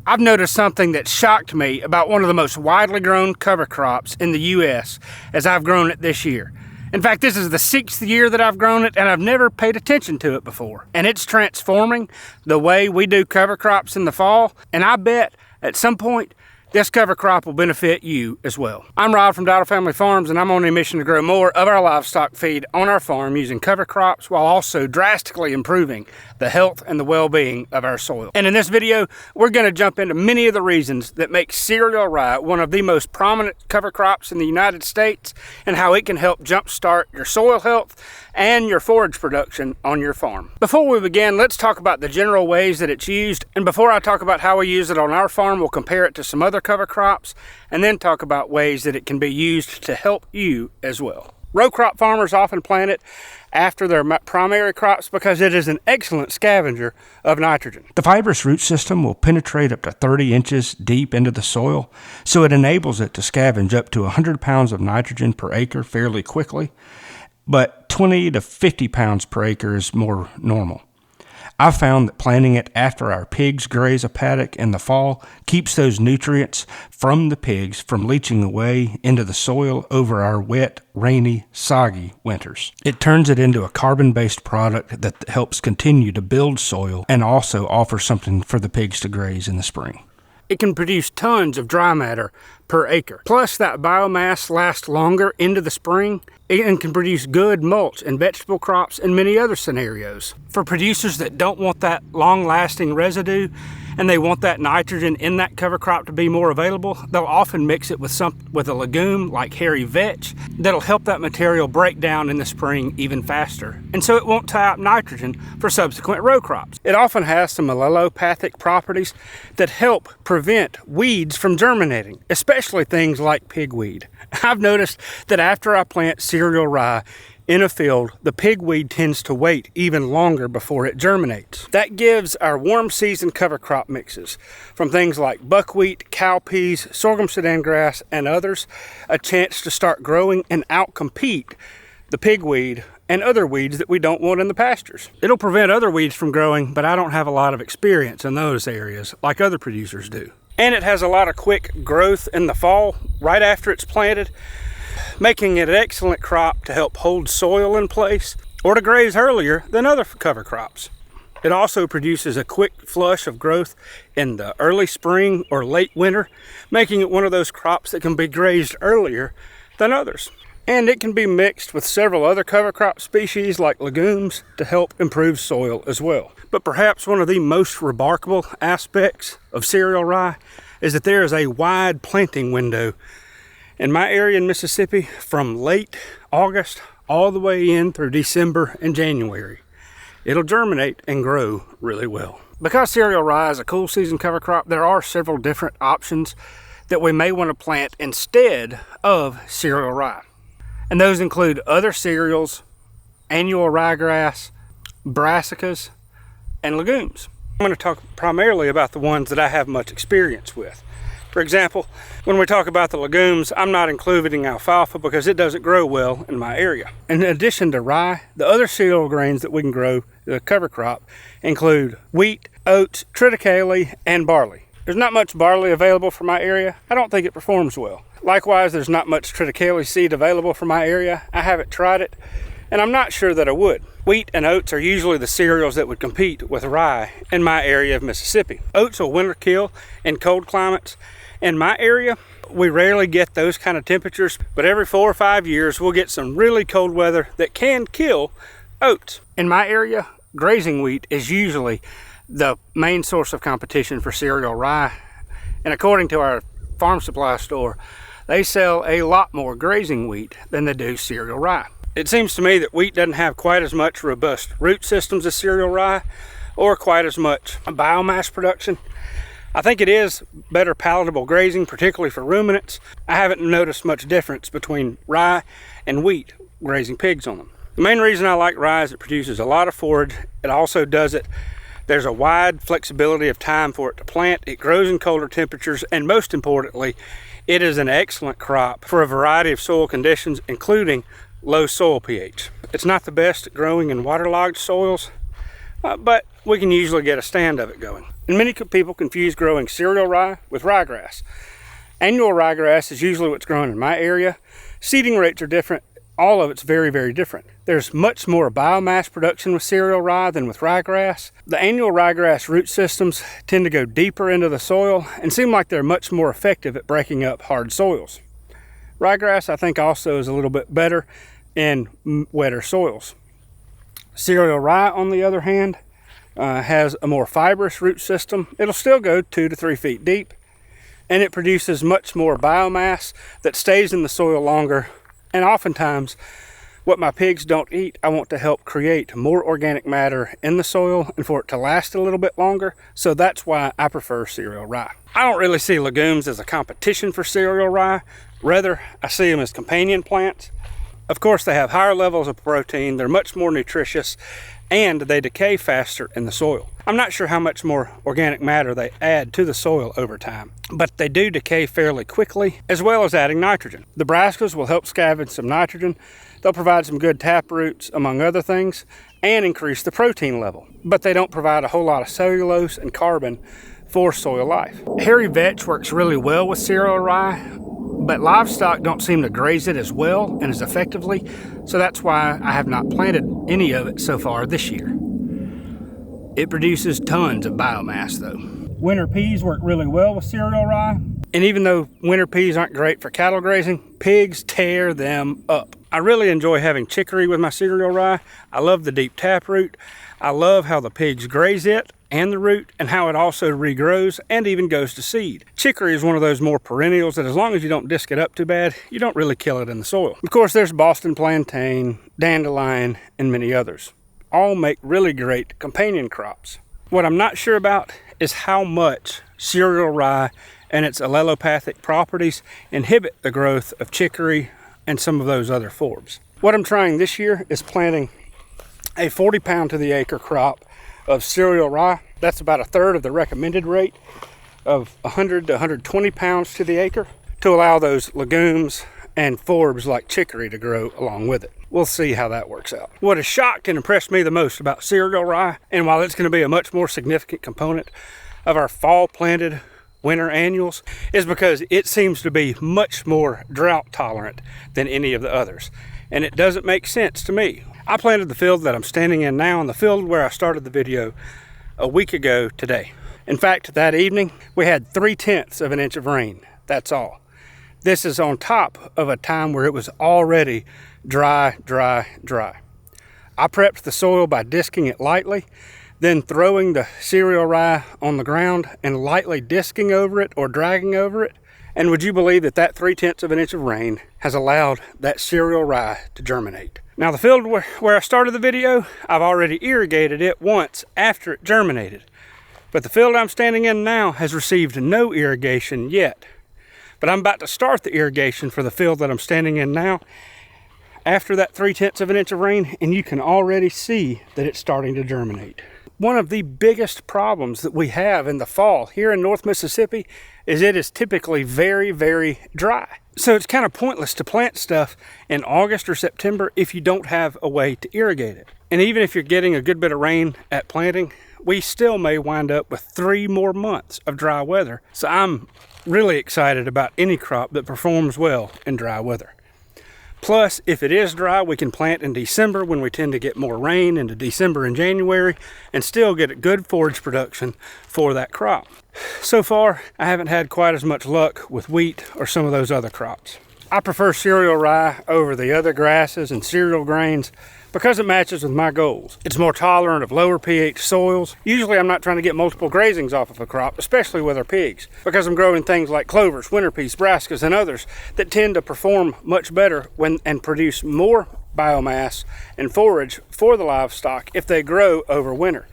I've noticed something that shocked me about one of the most widely grown cover crops in the U.S. as I've grown it this year. In fact, this is the 6th year that I've grown it, and I've never paid attention to it before. And it's transforming the way we do cover crops in the fall, and I bet at some point this cover crop will benefit you as well. I'm Rod from Drought Family Farms, and I'm on a mission to grow more of our livestock feed on our farm using cover crops while also drastically improving the health and the well-being of our soil. And in this video, we're going to jump into many of the reasons that make cereal rye one of the most prominent cover crops in the United States and how it can help jumpstart your soil health and your forage production on your farm. Before we begin, let's talk about the general ways that it's used. And before I talk about how we use it on our farm, we'll compare it to some other cover crops and then talk about ways that it can be used to help you as well. Row crop farmers often plant it after their primary crops because it is an excellent scavenger of nitrogen. The fibrous root system will penetrate up to 30 inches deep into the soil, so it enables it to scavenge up to 100 pounds of nitrogen per acre fairly quickly, but 20 to 50 pounds per acre is more normal. I've found that planting it after our pigs graze a paddock in the fall keeps those nutrients from the pigs from leaching away into the soil over our wet, rainy, soggy winters. It turns it into a carbon-based product that helps continue to build soil and also offers something for the pigs to graze in the spring. It can produce tons of dry matter per acre. Plus, that biomass lasts longer into the spring and can produce good mulch and vegetable crops in many other scenarios. For producers that don't want that long-lasting residue and they want that nitrogen in that cover crop to be more available, they'll often mix it with a legume like hairy vetch that'll help that material break down in the spring even faster. And so it won't tie up nitrogen for subsequent row crops. It often has some allelopathic properties that help prevent weeds from germinating, especially things like pigweed. I've noticed that after I plant cereal rye in a field, the pigweed tends to wait even longer before it germinates. That gives our warm season cover crop mixes from things like buckwheat, cowpeas, sorghum sudan grass, and others a chance to start growing and outcompete the pigweed and other weeds that we don't want in the pastures. It'll prevent other weeds from growing, but I don't have a lot of experience in those areas like other producers do. And it has a lot of quick growth in the fall right after it's planted, making it an excellent crop to help hold soil in place or to graze earlier than other cover crops. It also produces a quick flush of growth in the early spring or late winter, making it one of those crops that can be grazed earlier than others. And it can be mixed with several other cover crop species like legumes to help improve soil as well. But perhaps one of the most remarkable aspects of cereal rye is that there is a wide planting window in my area in Mississippi from late August all the way in through December and January. It'll germinate and grow really well. Because cereal rye is a cool season cover crop, there are several different options that we may want to plant instead of cereal rye. And those include other cereals, annual ryegrass, brassicas, and legumes. I'm going to talk primarily about the ones that I have much experience with. For example, when we talk about the legumes, I'm not including alfalfa because it doesn't grow well in my area. In addition to rye, the other cereal grains that we can grow, the cover crop, include wheat, oats, triticale, and barley. There's not much barley available for my area. I don't think it performs well. Likewise, there's not much triticale seed available for my area. I haven't tried it, and I'm not sure that I would. Wheat and oats are usually the cereals that would compete with rye in my area of Mississippi. Oats will winter kill in cold climates. In my area, we rarely get those kind of temperatures, but every 4 or 5 years, we'll get some really cold weather that can kill oats. In my area, grazing wheat is usually the main source of competition for cereal rye. And according to our farm supply store, they sell a lot more grazing wheat than they do cereal rye. It seems to me that wheat doesn't have quite as much robust root systems as cereal rye or quite as much biomass production. I think it is better palatable grazing, particularly for ruminants. I haven't noticed much difference between rye and wheat grazing pigs on them. The main reason I like rye is it produces a lot of forage. It also there's a wide flexibility of time for it to plant. It grows in colder temperatures, and most importantly, it is an excellent crop for a variety of soil conditions, including low soil pH. It's not the best at growing in waterlogged soils, but we can usually get a stand of it going. And many people confuse growing cereal rye with ryegrass. Annual ryegrass is usually what's grown in my area. Seeding rates are different. All of it's very, very different. There's much more biomass production with cereal rye than with ryegrass. The annual ryegrass root systems tend to go deeper into the soil and seem like they're much more effective at breaking up hard soils. Ryegrass, I think, also is a little bit better in wetter soils. Cereal rye, on the other hand, has a more fibrous root system. It'll still go 2 to 3 feet deep, and it produces much more biomass that stays in the soil longer. And oftentimes, what my pigs don't eat, I want to help create more organic matter in the soil and for it to last a little bit longer. So that's why I prefer cereal rye. I don't really see legumes as a competition for cereal rye. Rather, I see them as companion plants. Of course, they have higher levels of protein, they're much more nutritious, and they decay faster in the soil. I'm not sure how much more organic matter they add to the soil over time, but they do decay fairly quickly, as well as adding nitrogen. The brassicas will help scavenge some nitrogen. They'll provide some good tap roots, among other things, and increase the protein level, but they don't provide a whole lot of cellulose and carbon for soil life. Hairy vetch works really well with cereal rye, but livestock don't seem to graze it as well and as effectively, so that's why I have not planted any of it so far this year. It produces tons of biomass though. Winter peas work really well with cereal rye, and even though winter peas aren't great for cattle grazing, pigs tear them up. I really enjoy having chicory with my cereal rye. I love the deep taproot. I love how the pigs graze it and the root, and how it also regrows and even goes to seed. Chicory is one of those more perennials that as long as you don't disc it up too bad, you don't really kill it in the soil. Of course, there's Boston plantain, dandelion, and many others. All make really great companion crops. What I'm not sure about is how much cereal rye and its allelopathic properties inhibit the growth of chicory and some of those other forbs. What I'm trying this year is planting a 40 pound to the acre crop of cereal rye. That's about a third of the recommended rate of 100 to 120 pounds to the acre, to allow those legumes and forbs like chicory to grow along with it. We'll see how that works out. What has shocked and impressed me the most about cereal rye, and while it's going to be a much more significant component of our fall planted winter annuals, is because it seems to be much more drought tolerant than any of the others. And it doesn't make sense to me. I planted the field that I'm standing in now, and the field where I started the video a week ago today. In fact, that evening we had 3/10 of an inch of rain. That's all. This is on top of a time where it was already dry. I prepped the soil by disking it lightly, then throwing the cereal rye on the ground and lightly disking over it or dragging over it. And would you believe that that 3/10 of an inch of rain has allowed that cereal rye to germinate? Now the field where I started the video, I've already irrigated it once after it germinated. But the field I'm standing in now has received no irrigation yet. But I'm about to start the irrigation for the field that I'm standing in now after that 3/10 of an inch of rain, and you can already see that it's starting to germinate. One of the biggest problems that we have in the fall here in North Mississippi is it is typically very, very dry. So it's kind of pointless to plant stuff in August or September if you don't have a way to irrigate it. And even if you're getting a good bit of rain at planting, we still may wind up with 3 more months of dry weather. So I'm really excited about any crop that performs well in dry weather. Plus, if it is dry, we can plant in December when we tend to get more rain into December and January and still get a good forage production for that crop. So far, I haven't had quite as much luck with wheat or some of those other crops. I prefer cereal rye over the other grasses and cereal grains because it matches with my goals. It's more tolerant of lower pH soils. Usually I'm not trying to get multiple grazings off of a crop, especially with our pigs, because I'm growing things like clovers, winter peas, brassicas, and others that tend to perform much better and produce more biomass and forage for the livestock if they grow over winter.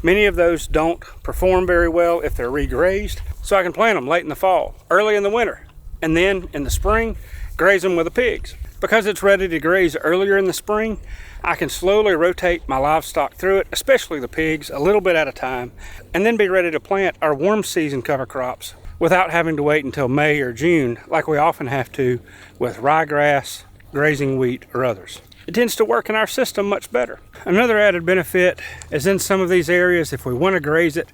Many of those don't perform very well if they're regrazed, so I can plant them late in the fall, early in the winter, and then in the spring, graze them with the pigs. Because it's ready to graze earlier in the spring, I can slowly rotate my livestock through it, especially the pigs, a little bit at a time, and then be ready to plant our warm season cover crops without having to wait until May or June like we often have to with ryegrass, grazing wheat, or others. It tends to work in our system much better. Another added benefit is in some of these areas, if we want to graze it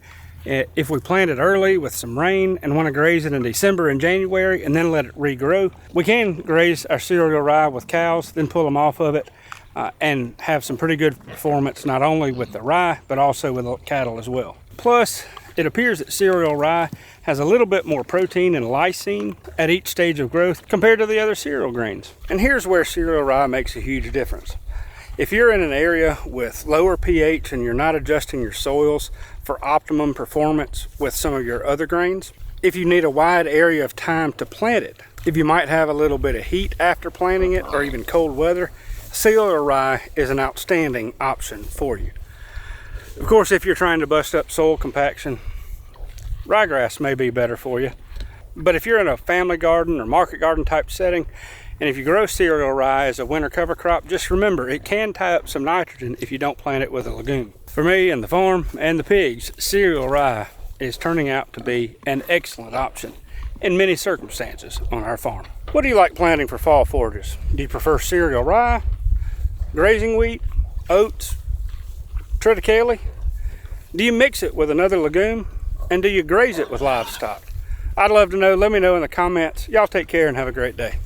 If we plant it early with some rain and want to graze it in December and January and then let it regrow, we can graze our cereal rye with cows, then pull them off of it and have some pretty good performance, not only with the rye, but also with the cattle as well. Plus, it appears that cereal rye has a little bit more protein and lysine at each stage of growth compared to the other cereal grains. And here's where cereal rye makes a huge difference. If you're in an area with lower pH and you're not adjusting your soils for optimum performance with some of your other grains, if you need a wide area of time to plant it, if you might have a little bit of heat after planting it or even cold weather, cereal rye is an outstanding option for you. Of course, if you're trying to bust up soil compaction, ryegrass may be better for you. But if you're in a family garden or market garden type setting, and if you grow cereal rye as a winter cover crop, just remember it can tie up some nitrogen if you don't plant it with a legume. For me and the farm and the pigs, cereal rye is turning out to be an excellent option in many circumstances on our farm. What do you like planting for fall forages? Do you prefer cereal rye, grazing wheat, oats, triticale? Do you mix it with another legume? And do you graze it with livestock? I'd love to know. Let me know in the comments. Y'all take care and have a great day.